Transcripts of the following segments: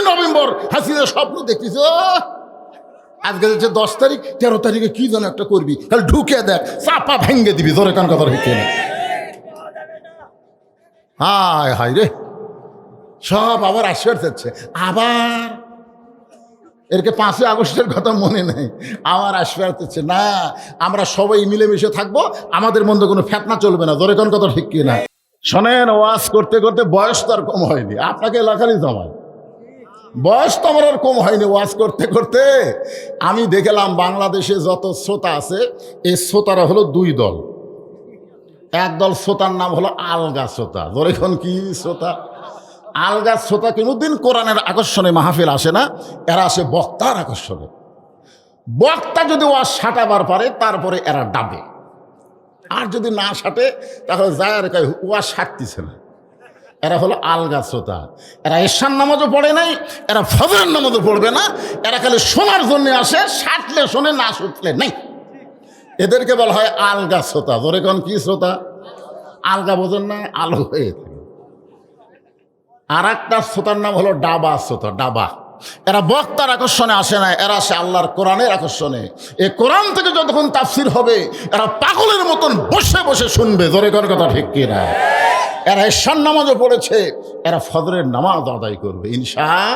November Hasina স্বপ্ন দেখতেছ আজকে হচ্ছে 10 তারিখ 13 তারিখে কি যেন একটা করবি, তাহলে ঢুকে দেখ চাপা ভেঙ্গে দিবি, জোরে কান কথা হচ্ছে না। হায় হায় রে, সব আবার আশ্বাস যাচ্ছে। আবার এরকে 5ই আগস্টের কথা মনে নেই, আমার আশ্বাস দিচ্ছে না আমরা সবাই মিলেমিশে থাকবো, আমাদের মধ্যে কোনো ফেতনা চলবে না, জোরে কান কথা ঠিক কি না? শোনেন, ওয়াজ করতে করতে বয়স তো আর কম হয়নি, আপনাকে এলাকারই জমায় বয়স তো আমার আর কম হয়নি। ওয়াজ করতে করতে আমি দেখলাম বাংলাদেশে যত শ্রোতা আছে এই শ্রোতারা হলো 2 দল। এক দল শ্রোতার নাম হলো আলগা শ্রোতা। ধরেখন কি শ্রোতা? আলগা শ্রোতা কোনোদিন কোরআনের আকর্ষণে মাহফিল আসে না, এরা আসে বক্তার আকর্ষণে। বক্তা যদি ওয়াজ সাঁটাবার পারে তারপরে এরা ডাবে, আর যদি না সাঁটে তাহলে যায় আর কয় ওয়াজ সাঁটতেছে না। এরা হলো আলগা শ্রোতা। এরা এশার নামাজও পড়ে নাই, এরা ফজরের নামাজও পড়বে না, এরা খালি শোনার জন্য আসে, সাঁটলে শোনে না শুটলে নাই। এদেরকে বলা হয় আলগা শ্রোতা। ধরে কোন কি শ্রোতা? আলগা বোঝেন না, আলো হয়ে থাকে। আর একটা শ্রোতার নাম হলো ডাবা শ্রোতা। ডাবা, এরা বক্তার আকর্ষণে আসে না, এরা আসে আল্লাহর কোরআনের আকর্ষণে। এই কোরআন থেকে যতক্ষণ তাফসির হবে এরা পাগলের মতন বসে বসে শুনবে, জোরে কর কথা ঠিক কিনা? এরা এশার নামাজও পড়েছে, এরা ফজরের নামাজ আদায় করবে ইনশাআল্লাহ।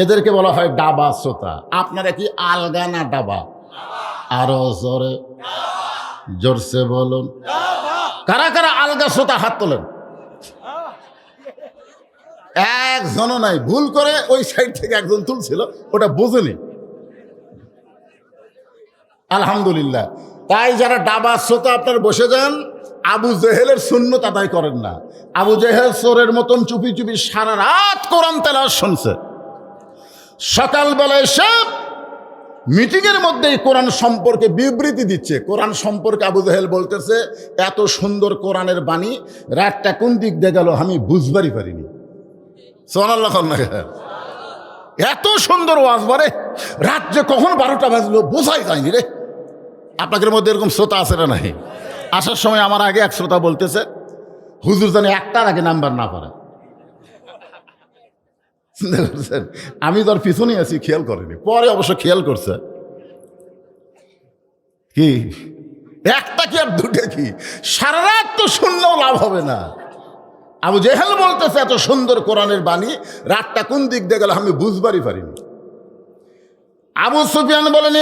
এদেরকে বলা হয় ডাবা শ্রোতা। আপনারা কি আলগা না ডাবা? আরো জোরে জোরসে বলুন, কারা কারা আলগা শ্রোতা হাত তোলেন। একজনও নাই, ভুল করে ওই সাইড থেকে একজন তুলছিল, ওটা বোঝেনি। আলহামদুলিল্লাহ। তাই যারা ডাবা শ্রোতা আপনারা বসে যান, আবু জেহেলের সুন্নত আদায় করেন না। আবু জেহেল চোরের মতন চুপি চুপি সারা রাত কোরআন তেলাওয়াত শুনছে, সকালবেলায় সব মিটিংয়ের মধ্যেই কোরআন সম্পর্কে বিবৃতি দিচ্ছে। কোরআন সম্পর্কে আবু জেহেল বলতেছে এত সুন্দর কোরআনের বাণী, রাতটা কোন দিক দিয়ে গেল আমি বুঝবারই পারিনি। সুবহানাল্লাহ। এত সুন্দর ওয়াজ বারে, রাত যে কখন 12টা বাজলো বোঝাই যায়নি রে। আপনাদের মধ্যে এরকম শ্রোতা আছে না নাই? আসার সময় আমার আগে এক শ্রোতা বলতেছে হুজুর জানি 1টার আগে নাম্বার না পারে। চিন্তা করছেন? আমি তোর পিছনে আছি, খেয়াল করিনি, পরে অবশ্য খেয়াল করছে। কি 1টা কি আর 2টা কি? সারা রাত তো শুনলেও লাভ হবে না। আবু জেহেল বলতেছে এত সুন্দর কোরআনের বাণী, রাতটা কোন দিক দিয়ে গেল আমি বুঝবারই পারিনি। আবু সুফিয়ান বলেন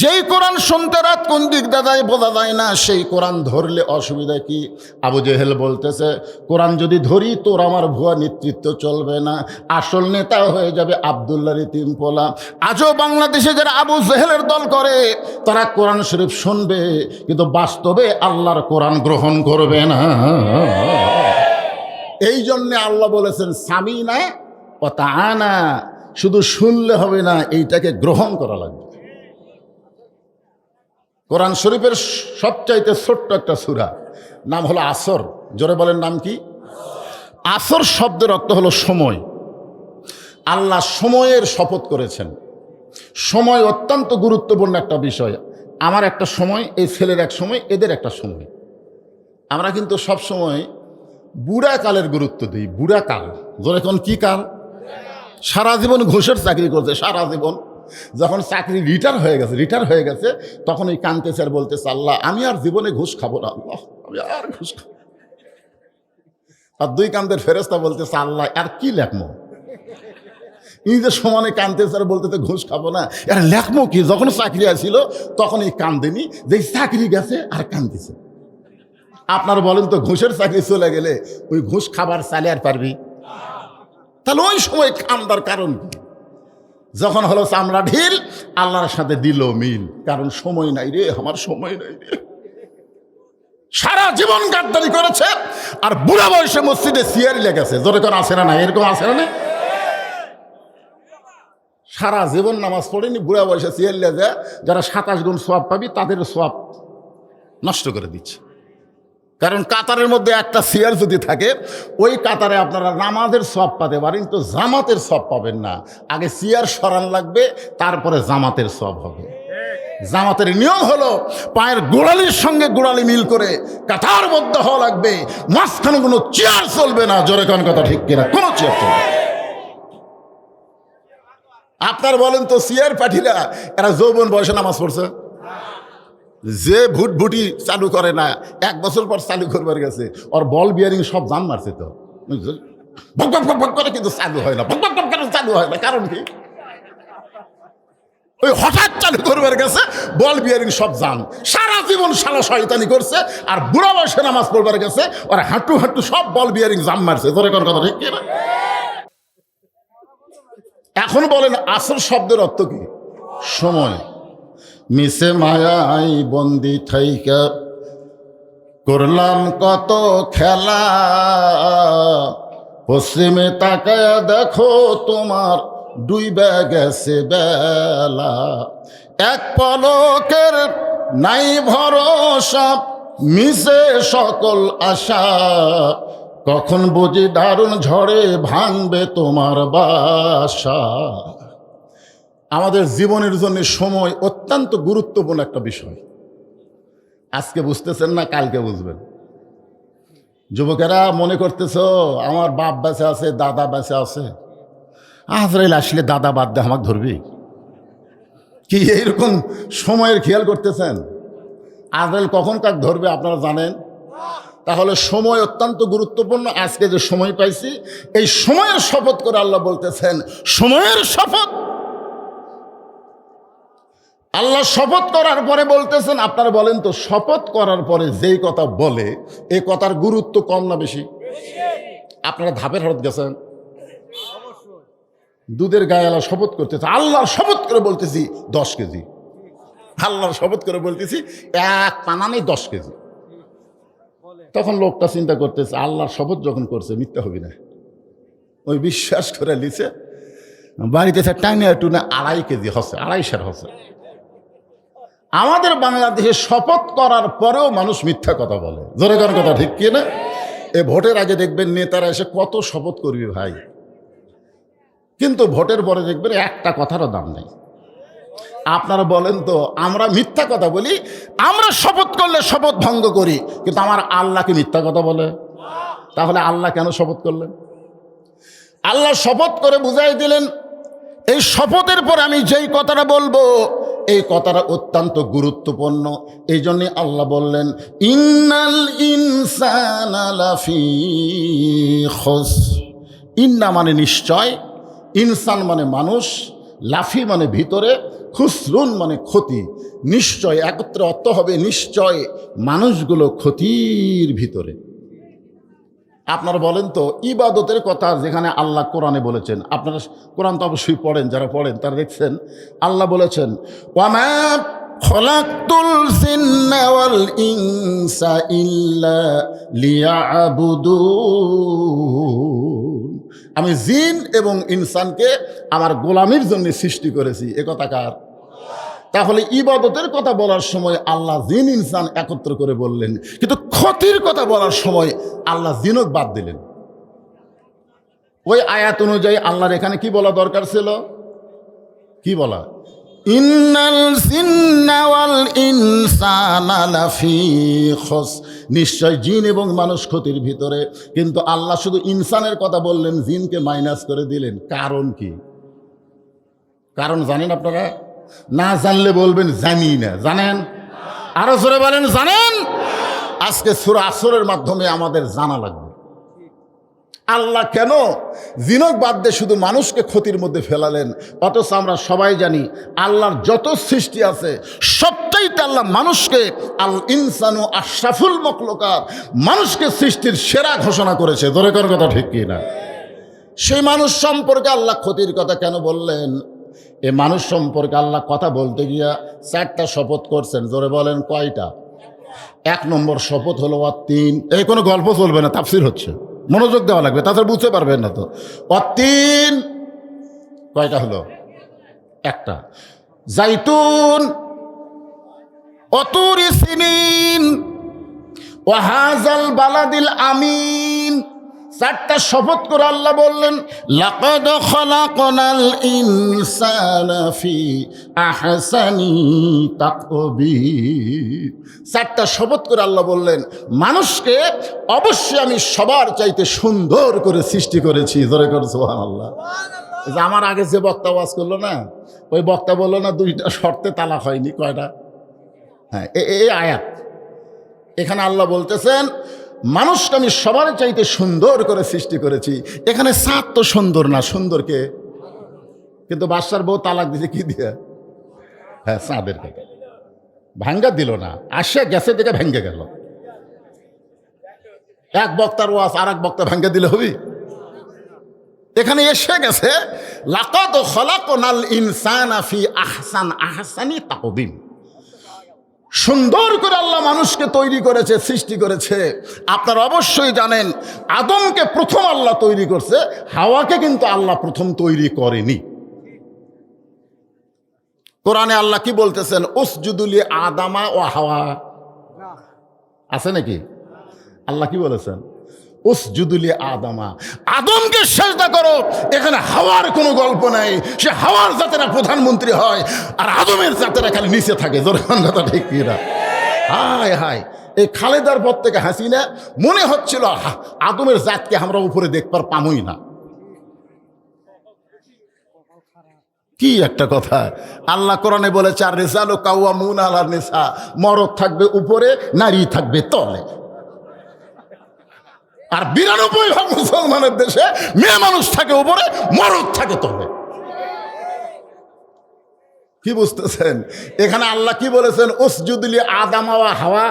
যেই কোরআন শুনতে রাত কোন দিক দাদায় বোঝা যায় না, সেই কোরআন ধরলে অসুবিধা কি? আবু জেহেল বলতেছে কোরআন যদি ধরি তোর আমার ভুয়া নেতৃত্ব চলবে না, আসল নেতা হয়ে যাবে আব্দুল্লাহর তিন পোলা। আজও বাংলাদেশে যারা আবু জেহেলের দল করে তারা কোরআন শরীফ শুনবে, কিন্তু বাস্তবে আল্লাহর কোরআন গ্রহণ করবে না। এই জন্যে আল্লাহ বলেছেন সামিনা ওয়া তাআনা, শুধু শুনলে হবে না, এইটাকে গ্রহণ করা লাগবে। কোরআন শরীফের সবচাইতে ছোট্ট একটা সূরা নাম হলো আসর। জোরে বলেন নাম কি? আসর শব্দের অর্থ হলো সময়। আল্লাহ সময়ের শপথ করেছেন। সময় অত্যন্ত গুরুত্বপূর্ণ একটা বিষয়। আমার একটা সময়, এই ছেলের এক সময়, এদের একটা সময়। আমরা কিন্তু সব সময় বুড়া কালের গুরুত্ব দিই। বুড়া কাল, জোরে কোন কি কাল? সারা জীবন ঘুষের চাকরি করছে, সারা জীবন। যখন চাকরি রিটায়ার হয়ে গেছে তখন ওই কানতেছে আর বলতেছে আল্লাহ আমি আর জীবনে ঘুষ খাবো না, আল্লাহ আমি আর ঘুষ খাবো। আর 2 কান্দের ফেরেশতা বলতেছে আল্লাহ আর কি লেখমো? নিজের সমানে কানতেছে আর বলতেছে ঘুষ খাবো না, আর লেখমো কি? যখন চাকরি আসছিল তখন এই কান্দেনি, যে চাকরি গেছে আর কান্দিছে। আপনারা বলেন তো ঘুষের চাকরি চলে গেলে ওই ঘুষ খাবার চালে আর পারবি? তাহলে ওই সময় কান্দার কারণ কি? যখন হলো চামড়া ঢিল, আল্লাহর সাথে দিল মিল, কারণ সময় নাই রে, আমার সময় নাই রে। সারা জীবন গাদ্দারি করেছে আর বুড়া বয়সে মসজিদে সিয়ারি লেগেছে। জোরে করে আসে না না? এরকম আসে না? সারা জীবন নামাজ পড়েনি, বুড়া বয়সে সিয়ারি লেগে যারা 27 গুণ সওয়াব পাবি তাদের সওয়াব নষ্ট করে দিচ্ছে। কারণ কাতারের মধ্যে একটা চেয়ার যদি থাকে ওই কাতারে আপনারা নামাজের সওয়াব পেতে পারেন, তো জামাতের সওয়াব পাবেন না। আগে চেয়ার সরান লাগবে, তারপরে জামাতের সওয়াব হবে। জামাতের নিয়ম হলো পায়ের গোড়ালির সঙ্গে গোড়ালি মিল করে কাতার মধ্যে হওয়া লাগবে, মাঝখানে কোনো চেয়ার চলবে না। জোরে কোন কথা ঠিক কিনা? কোনো চেয়ার চলবে না। আপনার বলেন তো সিয়ার পাঠিরা এরা যৌবন বয়সে নামাজ পড়ছে? যে ভুটভুটি চালু করে না 1 বছর পর চালু করবার গেছে, ওর বল বিয়ারিং সব জাম মারছে তো, ভক ভক ভক ভক করে কিন্তু চালু হয় না, ভক ভক ভক করে চালু হয় না। কারণ কি? ওই হঠাৎ চালু করবার গেছে, বল বিয়ারিং সব জাম, সারা জীবন শালা শয়তানি করছে, আর বুড়া বয়সে নামাজ পড়বার গেছে ওর হাঁটু হাঁটু সব বল বিয়ারিং জাম মারছে। ধরে কোন কথা ঠিক কিনা? এখন বলেন আসল শব্দের অর্থ কি? সময়। মিশে মায়াই বন্দি থাইকা করলাম কত খেলা, পশ্চিমে তাকায়া দেখো তোমার ডুইবা গেছে বেলা, এক পলকের নাই ভরসা, মিশে সকল আশা, কখন বুঝি দারুণ ঝড়ে ভাঙবে তোমার বাসা। আমাদের জীবনের জন্য সময় অত্যন্ত গুরুত্বপূর্ণ একটা বিষয়। আজকে বুঝতেছেন না, কালকে বুঝবেন। যুবকেরা মনে করতেছ আমার বাপ বেঁচে আছে, দাদা বেঁচে আছে, আজরাইল আসলে দাদা বাদ দিয়ে আমাকে ধরবি কি? এইরকম সময়ের খেয়াল করতেছেন? আজরাইল কখন কাক ধরবে আপনারা জানেন? তাহলে সময় অত্যন্ত গুরুত্বপূর্ণ। আজকে যে সময় পাইছি, এই সময়ের শপথ করে আল্লাহ বলতেছেন, সময়ের শপথ। আল্লাহ শপথ করার পরে বলতেছেন, আপনারা বলেন তো শপথ করার পরে যেই কথা বলে এই কথার গুরুত্ব কম না বেশি? আপনারা ধাপের হরত গেছেন? দুধের গায়ে আল্লাহ শপথ করতেছে, আল্লাহর শপথ করে বলতেছি 10 কেজি, আল্লাহর শপথ করে বলতেছি 1 পানা নেই 10 কেজি। তখন লোকটা চিন্তা করতেছে, আল্লাহর শপথ যখন করছে মিথ্যা হবে না, ওই বিশ্বাস করে লিছে বাড়িতে টাইনে টুনে 2.5 কেজি হচ্ছে, 2.5 হচ্ছে। আমাদের বাংলাদেশে শপথ করার পরেও মানুষ মিথ্যা কথা বলে। জোরে করার কথা ঠিক কি না? এ ভোটের আগে দেখবেন নেতারা এসে কত শপথ করবি ভাই, কিন্তু ভোটের পরে দেখবেন একটা কথারও দাম নেই। আপনারা বলেন তো, আমরা মিথ্যা কথা বলি, আমরা শপথ করলে শপথ ভঙ্গ করি, কিন্তু আমার আল্লাহকে মিথ্যা কথা বলে। তাহলে আল্লাহ কেন শপথ করলেন? আল্লাহ শপথ করে বুঝাই দিলেন, এই শপথের পর আমি যেই কথাটা বলবো এই কথাটা অত্যন্ত গুরুত্বপূর্ণ। এই জন্যে আল্লাহ বললেন, ইন্নাল ইনসানা লাফি খুসর। ইন্না মানে নিশ্চয়, ইনসান মানে মানুষ, লাফি মানে ভিতরে, খুসরুন মানে ক্ষতি। নিশ্চয় একত্রে অর্থ হবে নিশ্চয় মানুষগুলো ক্ষতির ভিতরে। আপনারা বলেন তো, ইবাদতের কথা যেখানে আল্লাহ কোরআনে বলেছেন, আপনারা কোরআন তো অবশ্যই পড়েন, যারা পড়েন তারা দেখছেন আল্লাহ বলেছেন, ওয়ামা খলাকতুল জিন্না ওয়াল ইনসা ইল্লা লিয়াবুদুন। আমি জিন এবং ইনসানকে আমার গোলামির জন্য সৃষ্টি করেছি। এ কথা কার? তাহলে ইবাদতের কথা বলার সময় আল্লাহ জিন ইনসান একত্র করে বললেন, কিন্তু ক্ষতির কথা বলার সময় আল্লাহ জিনক বাদ দিলেন। ওই আয়াত অনুযায়ী আল্লাহর এখানে কি বলা দরকার ছিল? কি বলা? ইন্নাল জিন্না ওয়াল ইনসানা লাফি খুসর। নিশ্চয় জিন এবং মানুষ ক্ষতির ভিতরে। কিন্তু আল্লাহ শুধু ইনসানের কথা বললেন, জিনকে মাইনাস করে দিলেন। কারণ কি? কারণ জানেন আপনারা? না জানলে বলবেন জানি না। জানেন? আরো জোরে বলেন জানেন? আজকে সূরা আসরের মাধ্যমে আমাদের জানা লাগবে আল্লাহ কেন জিনক বাদ দিয়ে শুধু মানুষকে ক্ষতির মধ্যে ফেলালেন। অথচ আমরা সবাই জানি আল্লাহর যত সৃষ্টি আছে সবটাইতে আল্লাহ মানুষকে আল ইনসানু আশরাফুল মখলুকাত, মানুষকে সৃষ্টির সেরা ঘোষণা করেছে। জোরে করার কথা ঠিক কি না? সেই মানুষ সম্পর্কে আল্লাহ ক্ষতির কথা কেন বললেন? এ মানুষ সম্পর্কে আল্লাহ কথা বলতে গিয়া 4টা শপথ করছেন। জোরে বলেন কয়টা? 1 নম্বর শপথ হলো অতীন। এই কোনো গল্প চলবে না, তাফসীর হচ্ছে, মনোযোগ দেওয়া লাগবে, তাছাড়া বুঝতে পারবেন না তো। অতীন কয়টা হলো? 1টা। জাইতুন, অতুরি সিনিন, ওয়াহাজাল বালাদিল আমিন। 4টা শপথ করে আল্লাহ বললেন, লাকাদ খালাকনাল ইনসানা ফি আহসানি তাকবীর। 4টা শপথ করে আল্লাহ বললেন, মানুষকে অবশ্যই আমি সবার চাইতে সুন্দর করে সৃষ্টি করেছি। জোরে করে সুবহানাল্লাহ। যে আমার আগে যে বক্তা ওয়াজ করলো না, ওই বক্তা বললো না 2টা শর্তে তালাক হয়নি, কয়টা? হ্যাঁ, এই আয়াত এখানে আল্লাহ বলতেছেন মানুষকে আমি সবার চাইতে সুন্দর করে সৃষ্টি করেছি। এখানে চাঁদ তো সুন্দর না, সুন্দরকে, কিন্তু বাদশার বউ তালাক দিছে কি দিয়ে? হ্যাঁ, চাঁদের কথা ভাঙ্গা দিল না, আসে গেছে থেকে ভেঙ্গে গেল। এক বক্তার ওয়াজ আর এক বক্তা ভাঙ্গা দিলে হবি? এখানে এসে গেছে লাকাদ খলাকনাল ইনসানা ফি আহসানি তাকওয়িম। সুন্দর করে আল্লাহ মানুষকে তৈরি করেছে, সৃষ্টি করেছে। আপনারা অবশ্যই জানেন আদমকে প্রথম আল্লাহ তৈরি করছে, হাওয়াকে কিন্তু আল্লাহ প্রথম তৈরি করেনি। কোরআনে আল্লাহ কি বলতেছেন? উসজুদুলি আদামা ও হাওয়া, আছে নাকি? আল্লাহ কি বলেছেন? উসজুদুলি আদামা, আদমকে সেজদা করো। এখানে হাওয়ার কোনো গল্প নাই। সে হাওয়ার জাতেরা প্রধানমন্ত্রী হয় আর আদমের জাতেরা খালি নিচে থাকে। জোরে কথা ঠিক কিনা? হায় হায়, এই খালেদার পর থেকে হাসিনা মনে হচ্ছিল আদমের জাতকে আমরা উপরে দেখবার পামই না। কি একটা কথা! আল্লাহ কোরআনে বলেছে আর রিজালু কাওয়ামুনা আলান নিসা, মরদ থাকবে উপরে, নারী থাকবে তলে। আর 92% মুসলমানের দেশে মেয়ে মানুষ থাকে উপরে, মরদ থাকে তলে। কি বুঝতেছেন? এখানে আল্লাহ কি বলেছেন? উসজুদুলি আদামা ওয়া হাওয়া,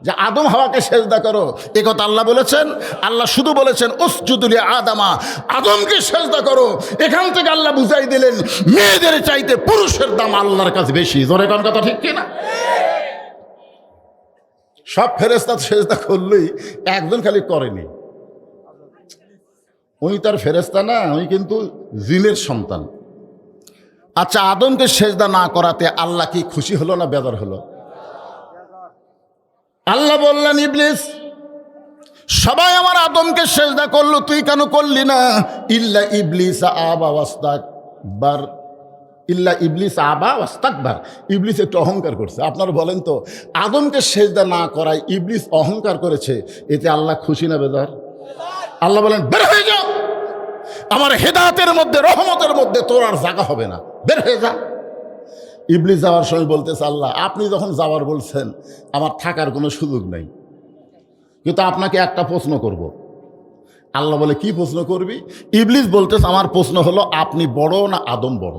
যে আদম হাওয়াকে সেজদা করো, এ কথা আল্লাহ বলেছেন? আল্লাহ শুধু বলেছেন উসজুদুলি আদামা, আদমকে সেজদা করো। এখান থেকে আল্লাহ বুঝাই দিলেন মেয়েদের চাইতে পুরুষের দাম আল্লাহর কাছে বেশি। জোরে কোন কথা ঠিক কিনা? সব ফেরেশতা সেজদা করলেই, একজন খালি করেনি। উনি তার ফেরেশতা না, উনি কিন্তু জিনের সন্তান। আচ্ছা, আদমকে সেজদা না করাতে আল্লাহ কি খুশি হলো না বেজার হলো? আল্লাহ বললেন ইবলিস, সবাই আমার আদমকে সেজদা করলো, তুই কেন করলি না? ইল্লা ইবলিস আবা ওয়াস্তাকবার, ইল্লা ইবলিস আবা ওয়াস্তাকবার। ইবলিস একটু অহংকার করছে। আপনারা বলেন তো, আদমকে সেজদা না করায় ইবলিস অহংকার করেছে, এতে আল্লাহ খুশি না বেজার? আল্লাহ বলেন বের হয়ে যাও, আমার হেদায়েতের মধ্যে, রহমতের মধ্যে তোর আর জায়গা হবে না, বের হয়ে যা। ইবলিস যাওয়ার সময় বলতেছে আল্লাহ আপনি যখন যাওয়ার বলছেন আমার থাকার কোনো সুযোগ নেই, কিন্তু আপনাকে একটা প্রশ্ন করব। আল্লাহ বলে কি প্রশ্ন করবি? ইবলিস বলতেছে আমার প্রশ্ন হলো আপনি বড় না আদম বড়?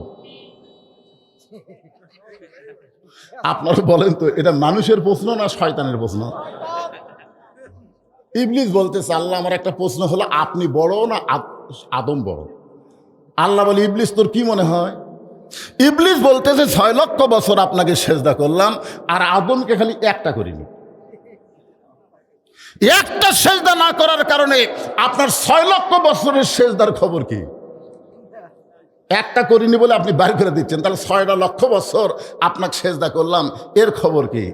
আপনারা বলেন তো এটা মানুষের প্রশ্ন না শয়তানের প্রশ্ন? ইবলিস বলতেছে আল্লাহ আমার একটা প্রশ্ন হলো আপনি বড় না আদম বড়? আল্লাহ বলে ইবলিস তোর কি মনে হয়? ইবলিস বলতেছে 6 লক্ষ বছর আপনাকে সেজদা করলাম আর আদমকে খালি একটা করিনি। একটা সেজদা না করার কারণে আপনার 6 লক্ষ বছরের সেজদার খবর কি? একটা করিনি বলে আপনি বাইর করে দিচ্ছেন, তাহলে 6 লক্ষ বছর আপনাকে সেজদা করলাম, এর খবর কি?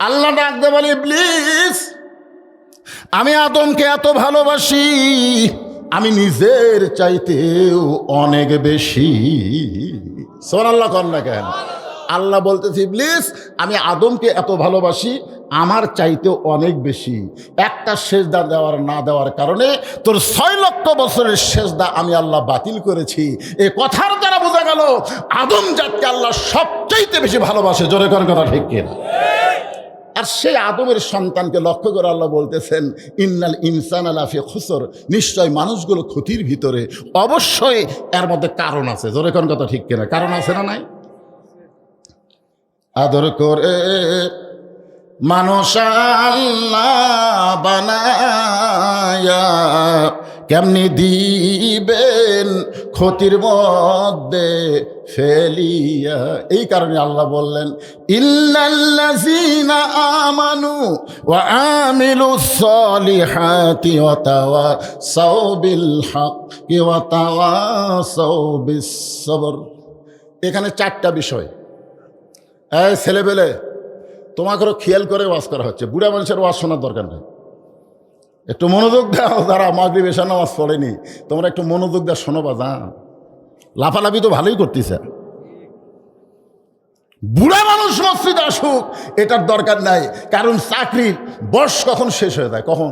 আল্লাহ ডাকতে বলে ইবলিস আমি আদমকে এত ভালোবাসি, আমি নিজের চাইতেও অনেক বেশি। সুবহানাল্লাহ কন না কেন? আল্লাহ বলতেছে ইবলিস আমি আদমকে এত ভালোবাসি, আমার চাইতেও অনেক বেশি। একটা সেজদা দেওয়ার না দেওয়ার কারণে তোর 6 লক্ষ বছরের সেজদা আমি আল্লাহ বাতিল করেছি। এই কথার দ্বারা বোঝা গেল আদম জাতকে আল্লাহ সবচাইতে বেশি ভালোবাসে। জোরে করার কথা ঠিক কিনা? আর সেই আদমের সন্তানকে লক্ষ্য করে আল্লাহ বলতেছেন ইন্নাল ইনসানা লাফি খুসর, নিশ্চয় মানুষগুলো ক্ষতির ভিতরে। অবশ্যই এর মধ্যে কারণ আছে। জোরে কোন কথা ঠিক কিনা? কারণ আছে না নাই? আদর করে মানুষ আল্লাহ বানায়া কেমনি দিবেন ক্ষতির মধ্যে ফেলিয়া। এই কারণে আল্লাহ বললেন ইল্লাল্লাযীনা আমানু ওয়া আমিলুস সলিহাতি ওয়া তাওয়াসাউ বিল হাক্কি ওয়া তাওয়াসাউ বিস সবর। এখানে 4টা বিষয়। এই ছেলেবেলে তোমাকেও খেয়াল করে ওয়াজ করা হচ্ছে, বুড়া মানুষের ওয়াজ শোনার দরকার নেই। একটু মনোযোগ দাও, যারা মাগরিব এশার নামাজ পড়েনি তোমরা একটু মনোযোগ দাও, শোনো বাজান। লাফালাফি তো ভালোই করতেছে। বুড়া মানুষ মসজিদে আসুক এটার দরকার নাই, কারণ চাকরির বয়স কখন শেষ হয়ে যায়? কখন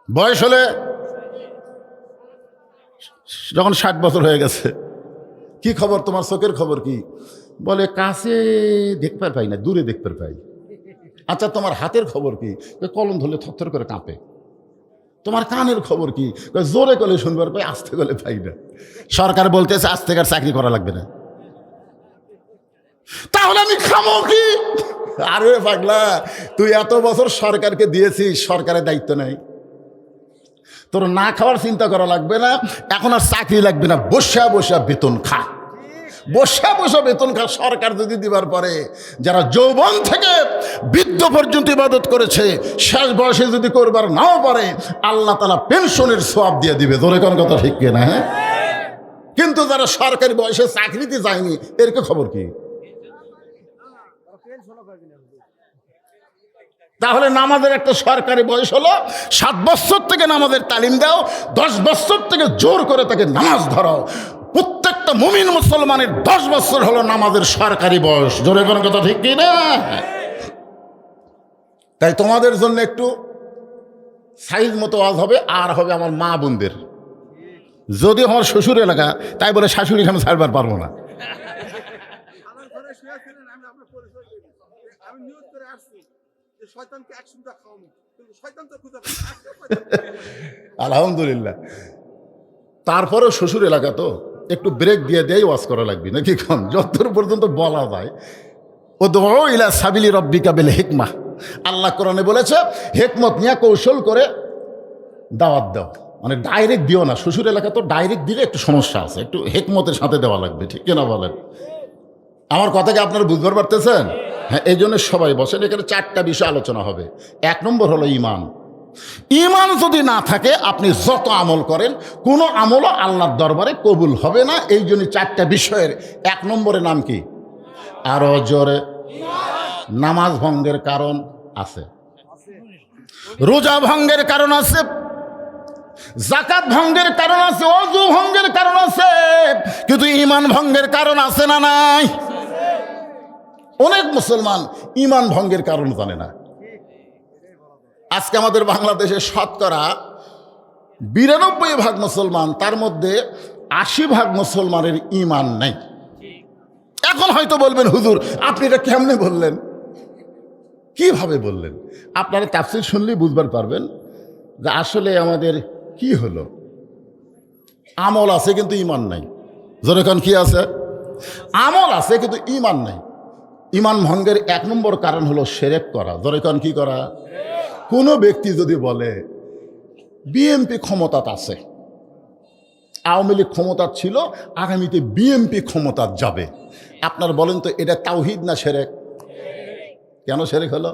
বয়স হলে যখন 60 বছর হয়ে গেছে, কি খবর তোমার, চোখের খবর কি? বলে কাছে দেখতে পাই না, দূরে দেখতে পাই। আচ্ছা তোমার হাতের খবর কি? কলম ধরলে থরথর করে কাঁপে। তোমার কানের খবর কি? জোরে গলে শুনবার পাই, আস্তে গলে পাই না। সরকার বলতেছে আজ থেকে আর চাকরি করা লাগবে না। তাহলে আমি খামো কি? আরে পাগলা, তুই এত বছর সরকারকে দিয়েছিস, সরকারের দায়িত্ব নেই, তোর না খাওয়ার চিন্তা করা লাগবে না, এখন আর চাকরি লাগবে না, বসা বসা বেতন খা, বসা বসা বেতন খা। সরকার যদি দিবার পরে যারা যৌবন থেকে বৃদ্ধ পর্যন্ত ইবাদত করেছে, শেষ বয়সে যদি করবার নাও পারে, আল্লাহ তাআলা পেনশনের সওয়াব দিয়ে দিবে। ধরে কোন কথা ঠিক কিনা? হ্যাঁ, কিন্তু যারা সরকারি বয়সে চাকরিতে যায়নি, এর কি খবর কি? তাহলে নামাজের একটা সরকারি বয়স হলো 7 বছর থেকে নামাজের তালিম দাও, 10 বছর থেকে জোর করে তাকে নামাজ ধরাও। প্রত্যেকটা মুমিন মুসলমানের 10 বছর হলো নামাজের সরকারি বয়স। জোরে কোনো কথা ঠিক কি না? তাই তোমাদের জন্য একটু সাইজ মতো আওয়াজ হবে, আর হবে আমার মা বোনদের। যদি আমার শ্বশুর এলাকা, তাই বলে শাশুড়ি আমি ছাড়বার পারবো না। আলহামদুলিল্লাহ। তারপরেও শ্বশুর এলাকা তো একটু ব্রেক দিয়ে দেয়, ওয়াজ করা লাগবে নাকি? কম যতদূর পর্যন্ত বলা যায়। ও দো ইলা সাবিলি রব্বিকা বিল হিকমা, আল্লাহ কোরআনে বলেছে হিকমত নিয়ে কৌশল করে দাওয়াত দাও, মানে ডাইরেক্ট দিও না। শ্বশুর এলাকা তো ডাইরেক্ট দিলে একটু সমস্যা আছে, একটু হিকমতের সাথে দেওয়া লাগবে, ঠিক কিনা বলেন? আমার কথা কি আপনারা বুঝতে পারতেছেন? হ্যাঁ, এই জন্য সবাই বসেন, এখানে 4টা বিষয় আলোচনা হবে। 1 নম্বর হলো ঈমান। ঈমান যদি না থাকে, আপনি যত আমল করেন, কোনো আমলও আল্লাহর দরবারে কবুল হবে না। এই জন্য 4টা বিষয়ের 1 নম্বরের নাম কি? আরো জোরে। নামাজ ভঙ্গের কারণ আছে, রোজা ভঙ্গের কারণ আছে, যাকাত ভঙ্গের কারণ আছে, ওযু ভঙ্গের কারণ আছে, কিন্তু ঈমান ভঙ্গের কারণ আছে না নাই? অনেক মুসলমান ঈমান ভঙ্গের কারণ জানে না। আজকে আমাদের বাংলাদেশে শতকরা 92% মুসলমান, তার মধ্যে 80% মুসলমানের ঈমান নেই। এখন হয়তো বলবেন হুজুর আপনি এটা কেমনে বললেন, কিভাবে বললেন? আপনারা তাফসীর শুনলেই বুঝবার পারবেন যে আসলে আমাদের কি হলো। আমল আছে কিন্তু ঈমান নাই। যেরকম কি আছে? আমল আছে কিন্তু ঈমান নাই। ঈমান ভঙ্গের 1 নম্বর কারণ হলো শিরক করা। যেরকম কি করা? কোনো ব্যক্তি যদি বলে বিএনপি ক্ষমতাত আছে, আওয়ামী লীগ ক্ষমতাত ছিল, আগামীতে বিএনপি ক্ষমতাত যাবে, আপনার বলেন তো এটা তাওহীদ না শিরক? কেন শিরক হলো?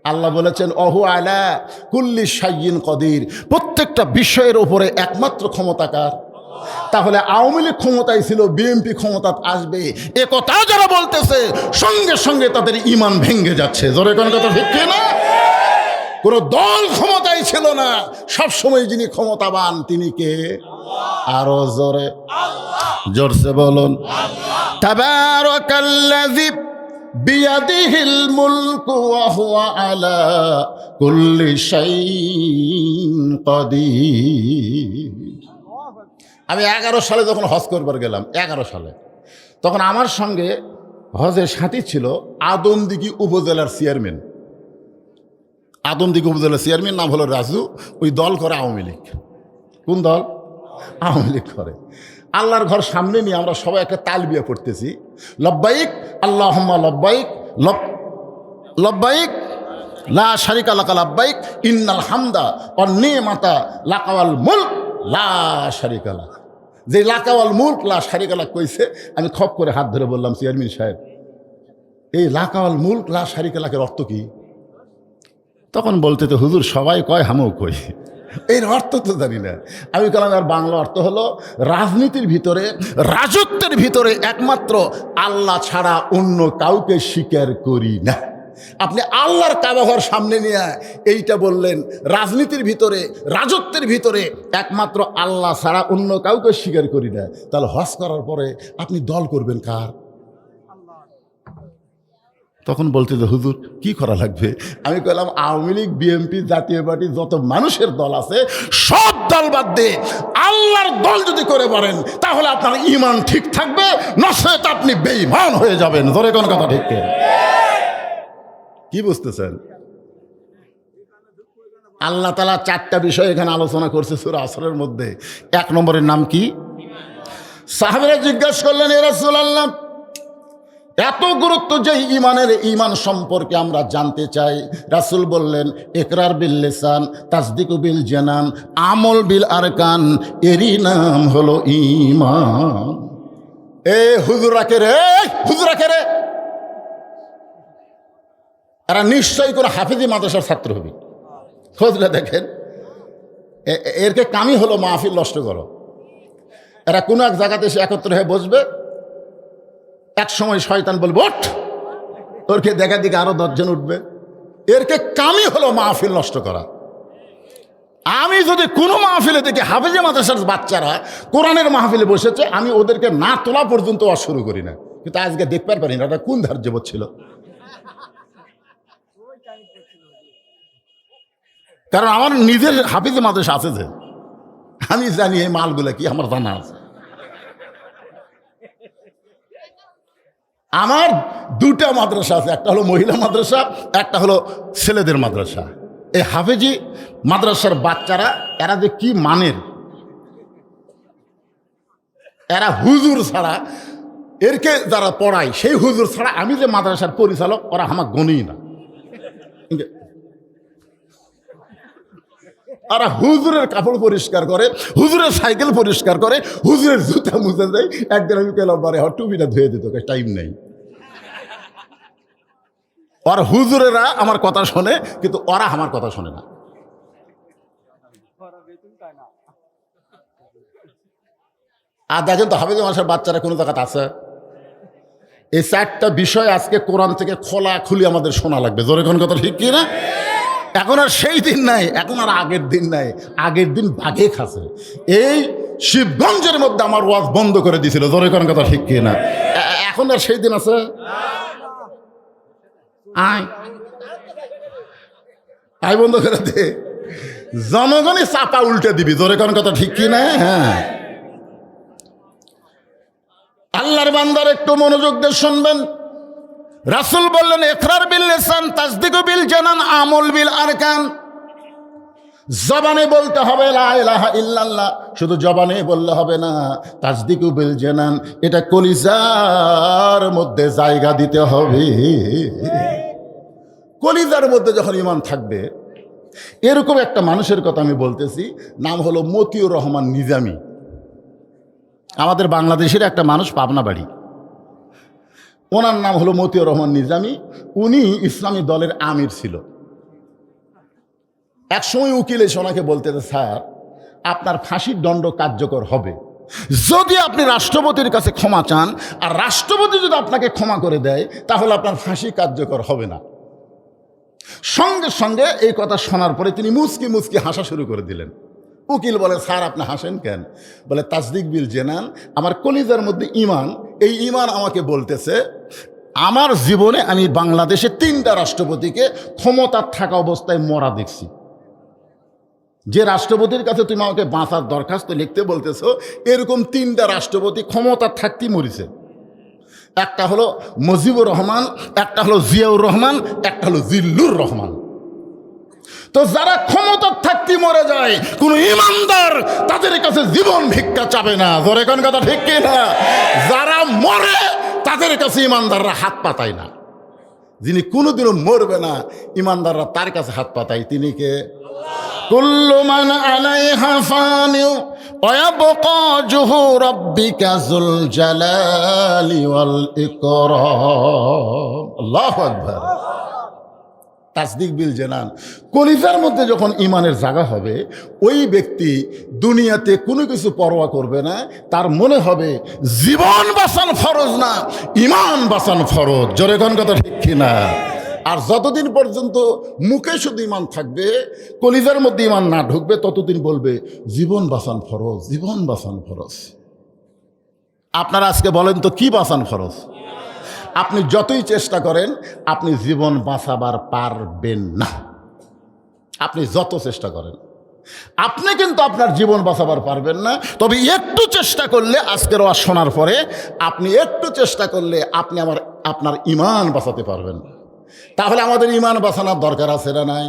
আল্লাহ বলেছেন অহু আলা কুল্লি শাইইন কদির, প্রত্যেকটা বিষয়ের উপরে একমাত্র ক্ষমতাকার। তাহলে আওয়ামী লীগ ক্ষমতায় ছিল, বিএনপি ক্ষমতাত আসবে, এ কথা যারা বলতেছে সঙ্গে সঙ্গে তাদের ঈমান ভেঙে যাচ্ছে। জোরে কোন কথা ঠিক না? কোন দল ক্ষমতায় ছিল না, সব সময় যিনি ক্ষমতাবান তিনি কে? আরো জোরে, জোরসে বলুন। তাবারাকাল্লাযী বিয়াদিহিল মুলকু ওয়া হুয়া আলা কুল্লি শাইইন কাদির। আমি 11 সালে যখন হজ করবার গেলাম, 11 সালে, তখন আমার সঙ্গে হজের সাথী ছিল আদমদিঘি উপজেলার চেয়ারম্যান। আদমদিঘি উপজেলার চেয়ারম্যান নাম হলো রাজু। ওই দল করে আওয়ামী লীগ। কোন দল? আওয়ামী লীগ করে। আল্লাহর ঘর সামনে নিয়ে আমরা সবাই একটা তালবিয়া পড়তেছি, লব্বাইক আল্লাহুম্মা লব্বাইক, লব্বাইক লা শারিকা লাকা লব্বাইক, ইন্নাল হামদা ওয়ান নি'মাতা লাকা ওয়াল মুলক লা শারিকা লাক। যে লাকা ওয়াল মুলক লা শারিকা লাক কইছে, আমি খপ করে হাত ধরে বললাম চেয়ারম্যান সাহেব, এই লাকা ওয়াল মুলক লা শারিকা লাকের অর্থ কি? তখন বলতে তো হুজুর সবাই কয়, হামও কই, এর অর্থ তো জানি না। আমি বললাম আর বাংলা অর্থ হলো রাজনীতির ভিতরে, রাজত্বের ভিতরে একমাত্র আল্লাহ ছাড়া অন্য কাউকে স্বীকার করি না। আপনি আল্লাহর কাবাঘর সামনে নিয়ে এইটা বললেন, রাজনীতির ভিতরে, রাজত্বের ভিতরে একমাত্র আল্লাহ ছাড়া অন্য কাউকে স্বীকার করি না, তাহলে হজ করার পরে আপনি দল করবেন কার? তখন বলতে যে হুজুর কি করা লাগবে? আমি কইলাম আওয়ামী লীগ, বিএনপি, জাতীয় পার্টি যত মানুষের দল আছে সব দল বাদ দিয়ে আল্লাহর দল যদি করে পারেন তাহলে আপনার ঈমান ঠিক থাকবে, নচেত আপনি বেঈমান হয়ে যাবেন। ধরে কোন কথা ঠিক কি বুঝতেছেন? আল্লাহ তাআলা 4টা বিষয় এখানে আলোচনা করছে সূরা আসরের মধ্যে। 1 নম্বরের নাম কি? সাহাবীরা জিজ্ঞাসা করলেন, ইয়া রাসূলুল্লাহ, এত গুরুত্ব যে ঈমানের, ঈমান সম্পর্কে আমরা জানতে চাই। রাসূল বললেন, ইকরার বিল লিসান, তাসদিকু বিল জানান, আমল বিল আরকান, এরই নাম হলো ঈমান। হুজুরা কে রে, হুজুরা কে রে? এরা নিশ্চয়ই করে হাফিজি মাদ্রাসার ছাত্র হবে। খোঁজলে দেখেন, এরকে কামই হলো মাহফিল নষ্ট করো। এরা কোনো এক জায়গাতে এসে একত্র হয়ে বসবে, এক সময় শয়তান বলবে ওঠ, ওরকে দেখা দিকে আরো 10 জন উঠবে। এরকে কামই হলো মাহফিল নষ্ট করা। আমি যদি কোনো মাহফিলে দেখি হাফেজে মাদ্রাসার বাচ্চারা কোরআনের মাহফিলে বসেছে, আমি ওদেরকে না তোলা পর্যন্ত আর শুরু করি না। কিন্তু আজকে দেখতে পারি না, এটা কোন ধার্য ছিল। কারণ আমার নিজের হাফেজে মাদ্রাসা আছে, যে আমি জানি এই মালগুলা কি, আমার জানা আছে। আমার 2টা মাদ্রাসা আছে, একটা হলো মহিলা মাদ্রাসা, একটা হলো ছেলেদের মাদ্রাসা। এই হাফেজি মাদ্রাসার বাচ্চারা এরা যে কি মানের, এরা হুজুর ছাড়া, এরকে যারা পড়ায় সেই হুজুর ছাড়া আমি যে মাদ্রাসার পরিচালক, ওরা আমার গণই না। ওরা হুজুরের কাপড় পরিষ্কার করে, হুজুরের সাইকেল পরিষ্কার করে, হুজুরের জুতা মুছে দেয়। একদিন আমি পেলাম বারে টুপিটা ধুয়ে দিত, টাইম নেই। আর হুজুরেরা আমার কথা শোনে, কিন্তু ওরা আমার কথা শোনে না। আর দেখেন তো হাফেজ মাদ্রাসার বাচ্চারা কোনো জায়গাতে আছে? এই 4টা বিষয় আজকে কোরআন থেকে খোলা খুলি আমাদের শোনা লাগবে। জোরে কোন কথা ঠিক কি না? এখন আর সেই দিন নাই, এখন আর আগের দিন নাই। আগের দিন বাঘে খাচ্ছে। এই শিবগঞ্জের মধ্যে আমার ওয়াজ বন্ধ করে দিয়েছিল। জোরে কোন কথা ঠিক কি না? এখন আর সেই দিন আছে? আয় বন্ধ করে দে, জনগণই চাপা উল্টে দিবি। জোরে কোন কথা ঠিক কি না? হ্যাঁ, আল্লাহর বান্দার একটু মনোযোগ দিয়ে শুনবেন। রাসূল বললেন, ইকরার বিল লিসান, তাসদিকু বিল জানান, আমল বিল আরকান। জবানে বলতে হবে লা ইলাহা ইল্লাল্লাহ, শুধু জবানে বললে হবে না। তাসদিকু বিল জানান, এটা কলিজার মধ্যে জায়গা দিতে হবে। কলিজার মধ্যে যখন ঈমান থাকবে, এরকম একটা মানুষের কথা আমি বলতেছি, নাম হলো মতিউর রহমান নিজামী। আমাদের বাংলাদেশের একটা মানুষ, পাবনা বাড়ি। ওনার নাম হলো মতিউর রহমান নিজামী। উনি ইসলামী দলের আমির ছিল। একসময় উকিল এসে ওনাকে বলতে, স্যার, আপনার ফাঁসির দণ্ড কার্যকর হবে যদি আপনি রাষ্ট্রপতির কাছে ক্ষমা চান, আর রাষ্ট্রপতি যদি আপনাকে ক্ষমা করে দেয় তাহলে আপনার ফাঁসি কার্যকর হবে না। সঙ্গে সঙ্গে এই কথা শোনার পরে তিনি মুচকি মুচকি হাসা শুরু করে দিলেন। উকিল বলে, স্যার আপনি হাসেন কেন? বলে, তাসদিক বিল জানান, আমার কলিজার মধ্যে ঈমান, এই ঈমান আমাকে বলতেছে আমার জীবনে আমি বাংলাদেশে 3টা রাষ্ট্রপতিকে ক্ষমতা থাকা অবস্থায় মরা দেখছি। যে রাষ্ট্রপতির কাছে তুমি আমাকে বাঁচার দরখাস্ত লিখতে বলতেছো, এরকম 3টা রাষ্ট্রপতি ক্ষমতা থাকতেই মরিছে। একটা হলো মুজিবুর রহমান, একটা হলো জিয়াউর রহমান, একটা হলো জিল্লুর রহমান। তো যারা ক্ষমতা থাকতে মরে যায়, কোন ইমানদার তাদের কাছে জীবন ভিক্ষা চাবে না। ধরে কোন কথা ঠিক কি না? যারা মরে তাদের কাছে ইমানদাররা হাত পাতায় না। যিনি কোনোদিনও মরবে না, ইমানদাররা তার কাছে হাত পাতায়। তিনি কে? কুল্লু মান আলাইহা ফানি ওয়া ইয়াবকা ওয়াজহু রাব্বিকা যুল জালালি ওয়াল ইকরাম। আল্লাহু আকবার। তাসদিক বিল জানান, কলিজার মধ্যে যখন ঈমানের জায়গা হবে, ওই ব্যক্তি দুনিয়াতে কোনো কিছু পরোয়া করবে না। তার মনে হবে জীবন বাঁচান ফরজ না, ঈমান বাঁচান ফরজ। জোরে কোন কথা ঠিক কিনা? আর যতদিন পর্যন্ত মুখে শুধু ঈমান থাকবে, কলিজার মধ্যে ঈমান না ঢুকবে, ততদিন বলবে জীবন বাঁচান ফরজ, জীবন বাঁচান ফরজ। আপনারা আজকে বলেন তো, কি বাঁচান ফরজ? আপনি যতই চেষ্টা করেন আপনি জীবন বাঁচাবার পারবেন না। আপনি যত চেষ্টা করেন আপনি কিন্তু আপনার জীবন বাঁচাবার পারবেন না। তবে একটু চেষ্টা করলে, আজকের ওয়াজ শোনার পরে আপনি একটু চেষ্টা করলে আপনি আপনার ঈমান বাঁচাতে পারবেন। তাহলে আমাদের ঈমান বাঁচানোর দরকার আছে না নাই?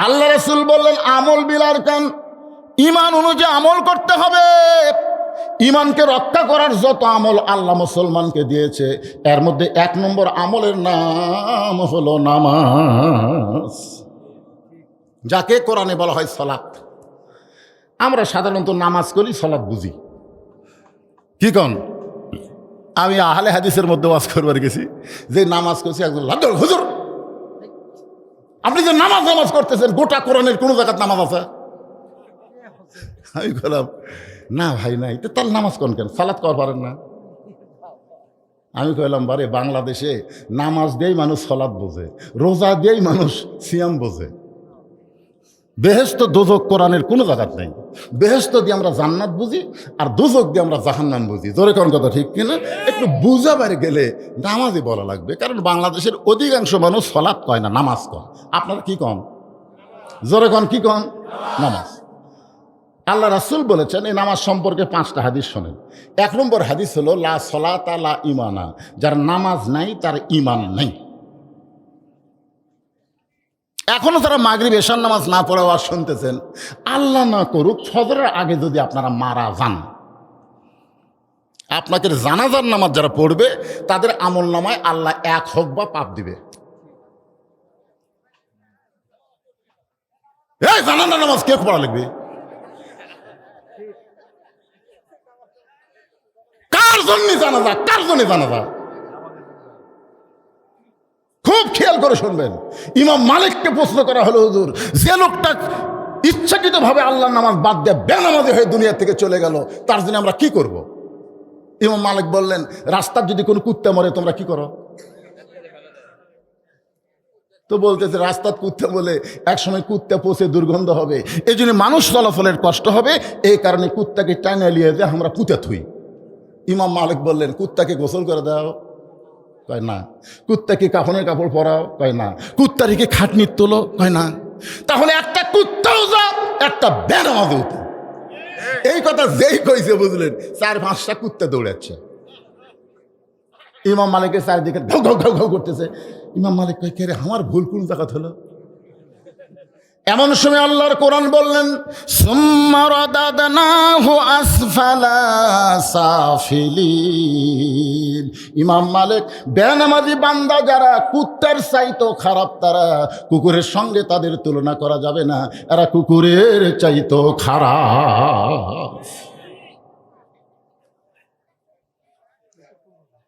আল্লাহ রাসূল বললেন আমল বিল আরকান, ঈমান অনুযায়ী আমল করতে হবে। ঈমানকে রক্ষা করার যত আমল আল্লাহ মুসলমানকে দিয়েছে, এর মধ্যে 1 নম্বর আমলের নাম হলো নামাজ, যাকে কোরআনে বলা হয় সালাত। আমরা সাধারণত নামাজ করি, সালাত বুঝি। কি কন? আমি আহলে হাদিসের মধ্যে ওয়াজ করবার গেছি, যে নামাজ করছি, একজন লাগল হুজুর আপনি যে নামাজ করতেছেন, গোটা কোরআনের কোন জায়গায় নামাজ আছে? আমি বললাম না ভাই নাই। তো তাহলে নামাজ কোন কেন, সালাত কর পারেন না? আমি কইলাম বারে, বাংলাদেশে নামাজ দিয়েই মানুষ সালাত বোঝে, রোজা দিয়েই মানুষ সিয়াম বোঝে। বেহেশত দোজক কোরআনের কোনো জায়গাত নেই। বেহেশত দিয়ে আমরা জান্নাত বুঝি, আর দোজক দিয়ে আমরা জাহান্নাম বুঝি। জোরে কোন কথা ঠিক কিনা? একটু বুঝাবার গেলে নামাজই বলা লাগবে, কারণ বাংলাদেশের অধিকাংশ মানুষ সালাত কয় না, নামাজ কয়। আপনারা কি কন? জোরে কন, কি কন? নামাজ। আল্লাহ রাসূল বলেছেন এই নামাজ সম্পর্কে 5টা হাদিস শোনেন। 1 নম্বর হাদিস হলো লা সলাতা লা ঈমানা, যার নামাজ নাই তার ঈমান নেই। এখনো যারা মাগরিব এশার নামাজ না পড়ে ওয়াজ শুনতেছেন, আল্লাহ না করুক ফজরের আগে যদি আপনারা মারা যান, আপনাকে জানাজার নামাজ যারা পড়বে তাদের আমল নামায় আল্লাহ 1 হোক বা পাপ দিবে। এই জানাজার নামাজ কে পড়া লাগবে? কার জন্য জানাজা? কার জন্য জানাজা? খুব খেয়াল করে শুনবেন। ইমাম মালিককে প্রশ্ন করা হলো, হুজুর যে লোকটা ইচ্ছাকৃতভাবে আল্লাহর নামাজ বাদ দিয়ে বেনামাজি হয়ে দুনিয়া থেকে চলে গেল, তার জন্য আমরা কি করব? ইমাম মালিক বললেন, রাস্তার যদি কোনো কুত্তা মরে তোমরা কি করো? তো বলতেছে রাস্তার কুত্তা বলে একসময় কুত্তা পচে দুর্গন্ধ হবে, এই জন্য মানুষ চলাচলের কষ্ট হবে, এই কারণে কুত্তাকে টাইনা নিয়ে যে আমরা পুঁতে থুই। ইমাম মালিক বললেন, কুত্তাকে গোসল করে দাও? কয় না। কুত্তাকে কাফনের কাপড় পরাও? কয় না। কুত্তার কি খাটনির তোলো? কয় না। তাহলে একটা কুত্তাও যা, একটা বেনামাজিও যা। এই কথা যেই কইছে বুঝলেন, 4-5টা কুত্তা দৌড়াচ্ছে। ইমাম মালিকের চারিদিকে ঘাউ ঘাউ ঘাউ ঘাউ করতেছে। ইমাম মালিক কয়, কে রে, আমার ভুল কোন জায়গা হলো? এমন সময় আল্লাহর কোরআন বললেন, সুম্মা রাদাদনাহু আসফালা সাফিলিন। ইমাম মালিক, বেনামাজি বান্দা যারা কুত্তার চাইতো খারাপ, তারা কুকুরের সঙ্গে তাদের তুলনা করা যাবে না, এরা কুকুরের চাইতো খারাপ।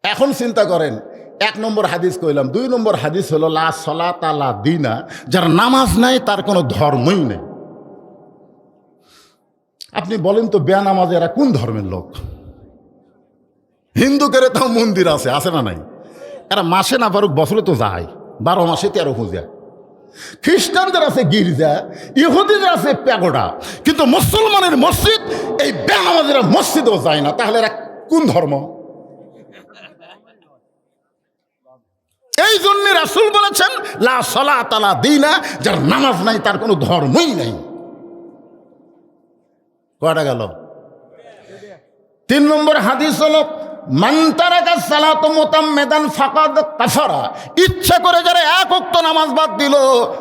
এখন চিন্তা করেন, 1 নম্বর হাদিস কইলাম। 2 নম্বর হাদিস হলো লা সলাতা লা দীনা, যার নামাজ নাই তার কোনো ধর্মই নেই। আপনি বলেন তো, বেনামাজি এরা কোন ধর্মের লোক? হিন্দুদের তাও মন্দির আছে, আছে না নাই? এরা মাসে না পারুক বছরে তো যায়, 12 মাসে 13 পূজা। খ্রিস্টানদের আছে গির্জা, ইহুদিদের আছে প্যাগোডা, কিন্তু মুসলমানের মসজিদ, এই বেনামাজিরা মসজিদেও যায় না। তাহলে এরা কোন ধর্ম? এই জন্য রাসূল বলেছেন লা সলাতা লা দীনা, যার নামাজ নাই তার কোনো ধর্মই নাই। কয়টা গেল? 3 নম্বর হাদিস হলো মান তারাকা সালাত মুতাম্মিদান ফাকাদ কাফারা। ইচ্ছা করে যারা 1 ওয়াক্ত নামাজ বাদ দিল,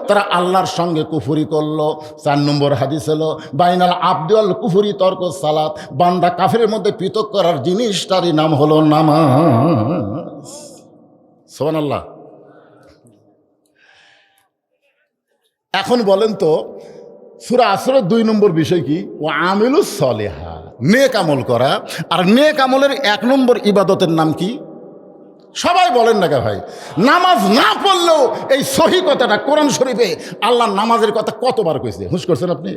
তারা আল্লাহর সঙ্গে কুফরি করলো। 4 নম্বর হাদিস হলো বাইনাল আবদি ওয়াল কুফরি তরকুস সালাত। বান্দা কাফেরের মধ্যে পৃথক করার জিনিসটারই নাম হলো নামাজ। সুবহানাল্লাহ। এখন বলেন তো, সূরা আসরের 2 নম্বর বিষয় কি? ও আমিলুস সলিহা, নেক আমল করা। আর নেক আমলের 1 নম্বর ইবাদতের নাম কি? সবাই বলেন না কে ভাই? নামাজ না পড়লেও এই সহি কথাটা কোরআন শরীফে আল্লাহ নামাজের কথা কতবার কইছে, হুঁশ করছেন আপনি?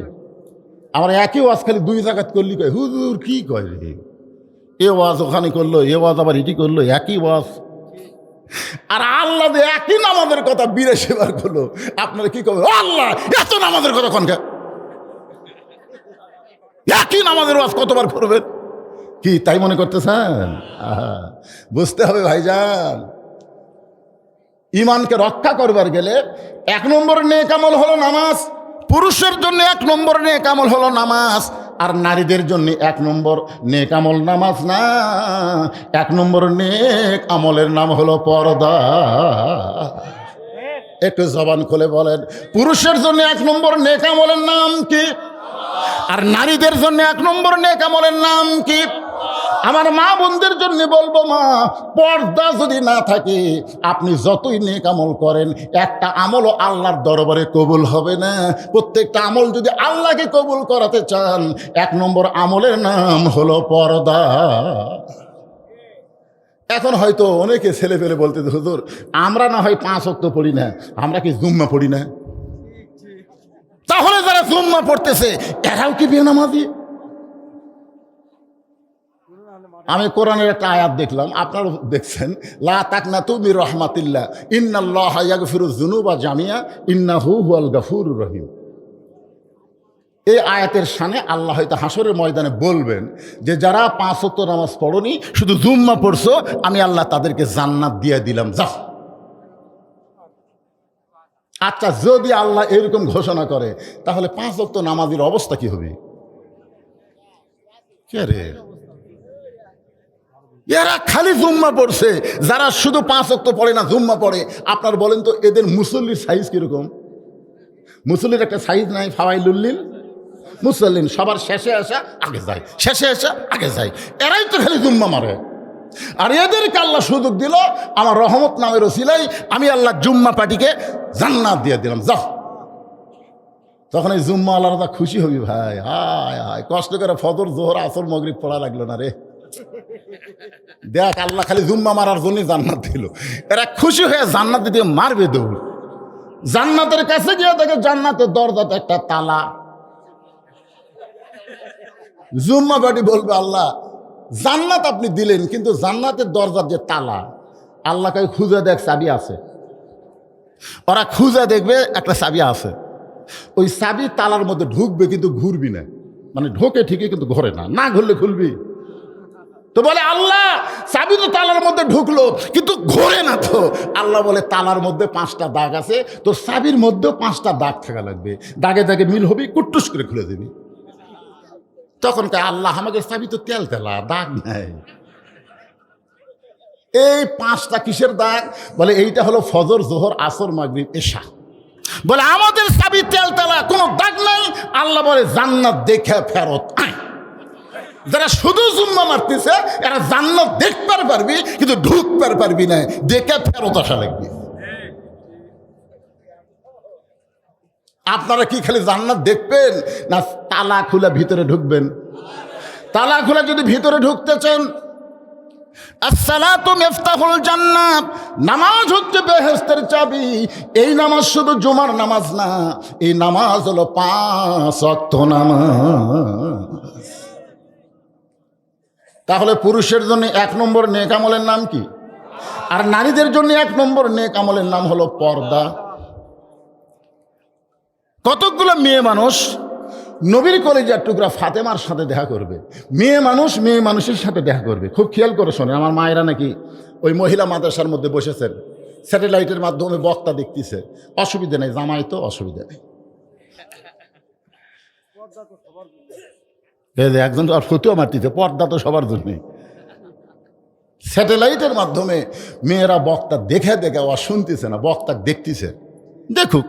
আমার একই ওয়াজ খালি 2 জায়গাত করলি কয়, হুজুর কি কয় রে, এ ওয়াজ ওখানে করলো, এ ওয়াজ আবার এটি করলো, একই ওয়াজ। আর আল্লাহ যে একই নামাজের কথা 82 বার করলো, আপনারা কি করবেন? আল্লাহ এত নামাজের কথা কনকা, একই নামাজের ওয়াজ কতবার করবেন? কি তাই মনে করতেছেন? আহা, বুঝতে হবে ভাইজান, ইমানকে রক্ষা করবার গেলে 1 নম্বর নেক আমল হলো নামাজ। পুরুষের জন্য 1 নম্বর নেক আমল হলো নামাজ, আর নারীদের জন্য 1 নম্বর নেক আমল নামাজ না, 1 নম্বর নেক আমলের নাম হলো পর্দা। একটু জবান খুলে বলেন, পুরুষের জন্য 1 নম্বর নেক আমলের নাম কি? আর নারীদের জন্য 1 নম্বর নেক আমলের নাম কি? আমার মা বোনদের জন্য বলবো, মা, পর্দা যদি না থাকে আপনি যতই নেক আমল করেন একটা আমলও আল্লাহর দরবারে কবুল হবে না। প্রত্যেকটা আমল যদি আল্লাহকে কবুল করাতে চান 1 নম্বর আমলের নাম হলো পর্দা। এখন হয়তো অনেকে ছেলে পেলে বলতে, হুজুর আমরা না হয় 5 ওয়াক্ত পড়ি না, আমরা কি জুম্মা পড়ি না? তাহলে যারা জুম্মা পড়তেছে এরাও কি বেনামাজি? আমি কোরআনের একটা আয়াত দেখলাম, আপনারা দেখছেন, লা তাকনাতু মির রাহমাতিল্লাহ ইন্নাল্লাহা ইয়াগফিরুয যুনুবা জামিয়া ইন্নাহু হুয়াল গাফুরুর রহিম। এই আয়াতের শানে আল্লাহ হয়তো হাসরের ময়দানে বলবেন যে যারা 5 ওয়াক্ত নামাজ পড়নি, শুধু জুম্মা পড়ছো, আমি আল্লাহ তাদেরকে জান্নাত দিয়ে দিলাম, যাও। আচ্ছা, যদি আল্লাহ এরকম ঘোষণা করে তাহলে 5 ওয়াক্ত নামাজের অবস্থা কি হবে? কে রে, এরা খালি জুম্মা পড়ছে, যারা শুধু 5 ওয়াক্ত পড়ে না জুম্মা পড়ে। আপনার বলেন তো এদের মুসল্লির সাইজ কিরকম? মুসল্লির একটা সাইজ নাই, ফাওয়াইলুল্লিল মুসল্লিন, সবার শেষে আসা আগে যায়, শেষে আসা আগে যায়। এরাই তো খালি জুম্মা মারে। আর এদেরকে আল্লাহ সুযোগ দিল, আমার রহমত নামের ওসিলাই আমি আল্লাহ জুম্মা পার্টিকে জান্নাত দিয়ে দিলাম, যাও। তখন এই জুম্মা আল্লাহরা খুশি হবি, ভাই হায় হায় কষ্ট করে ফজর জোহর আসর মাগরিব পড়া লাগলো না রে, দেখ আল্লাহ খালি জুম্মা মারার জন্য জান্নাত দিল। এরা খুশি হয়ে জান্নাত দিয়ে মারবে দৌড়। জান্নাতের কাছে গিয়ে দেখে জান্নাতের দরজাতে একটা তালা। জুম্মা পার্টি বলবে, আল্লাহ জান্নাত আপনি দিলেন, কিন্তু জান্নাতের দরজার যে তালা, আল্লাহকে খুঁজে দেখ চাবি আছে। ওরা খুঁজে দেখবে একটা চাবি আছে, ওই চাবি তালার মধ্যে ঢুকবে কিন্তু ঘুরবি না, মানে ঢোকে ঠিকই কিন্তু ঘরে না, না ঘুরলে খুলবি। তো বলে আল্লাহ চাবি তো তালার মধ্যে ঢুকলো কিন্তু ঘোরে না। তো আল্লাহ বলে তালার মধ্যে 5টা দাগ আছে, তো চাবির মধ্যেও 5টা দাগ থাকা লাগবে, দাগে দাগে মিল হবি, কুট্টুস করে খুলে দিবি। তখন কে আল্লাহ আমাকে চাবি তো তেল তেলা, দাগ নাই। এই 5টা কিসের দাগ? বলে এইটা হলো ফজর জোহর আসর মাগরিব এশা। বলে আমাদের চাবি তেল তেলা, কোনো দাগ নাই। আল্লাহ বলে জান্নাত দেখে ফেরত আয়। যারা শুধু জুম্মা মারতেছে এরা জান্নাত দেখতে পারবি কিন্তু ঢুকতে পারবি না, দেখে ফেরত আসা লাগবে। আপনারা কি খালি জান্নাত দেখবেন না তালা খুলে ভিতরে ঢুকবেন? তালা খুলে যদি ভিতরে ঢুকতে চান, আসসালাতু মিফতাহুল জান্নাত, নামাজ হচ্ছে বেহেশতের চাবি। এই নামাজ শুধু জুমার নামাজ না, এই নামাজ হলো 5 ওয়াক্ত নামাজ। তাহলে পুরুষের জন্য 1 নম্বর নেক আমলের নাম কি? আর নারীদের জন্য 1 নম্বর নেক আমলের নাম হলো পর্দা। কতগুলো মেয়ে মানুষ নবীর কলেজার টুকরা ফাতেমার সাথে দেখা করবে, মেয়ে মানুষের সাথে দেখা করবে। খুব খেয়াল করে শোনেন, আমার মায়েরা নাকি ওই মহিলা মাদ্রাসার মধ্যে বসেছেন, স্যাটেলাইটের মাধ্যমে বক্তা দেখতেছে, অসুবিধা নেই, জামাই তো অসুবিধা নেই। একজন ফতুয়া মারতেছে, পর্দা তো সবার জন্যই। স্যাটেলাইটের মাধ্যমে মেয়েরা বক্তা দেখে দেখে শুনতেছে না, বক্তা দেখতেছে, দেখুক।